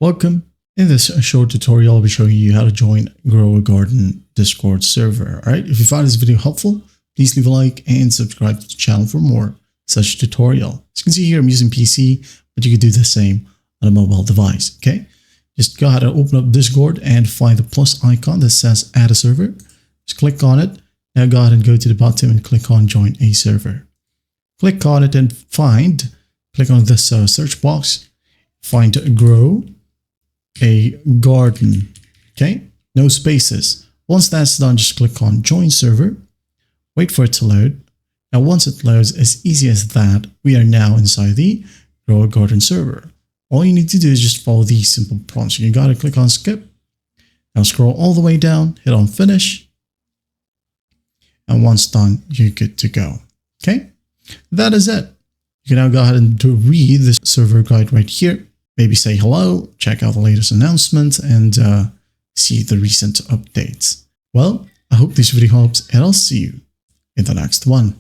Welcome. In this short tutorial, I'll be showing you how to join Grow a Garden Discord server. Alright, if you found this video helpful, please leave a like and subscribe to the channel for more such tutorial. As you can see here, I'm using PC, but you can do the same on a mobile device. Okay, just go ahead and open up Discord and find the plus icon that says add a server. Just click on it. Now go ahead and go to the bottom and click on join a server. Click on it and click on this search box, find Grow a Garden. Okay, no spaces. Once that's done, just click on join server, wait for it to load. Now once it loads, as easy as that, we are now inside the Grow a Garden server. All you need to do is just follow these simple prompts. You gotta click on skip. Now scroll all the way down, hit on finish, and once done, you're good to go. Okay, that is it. You can now go ahead and read the server guide right here. Maybe say hello, check out the latest announcements, and see the recent updates. Well, I hope this video helps, and I'll see you in the next one.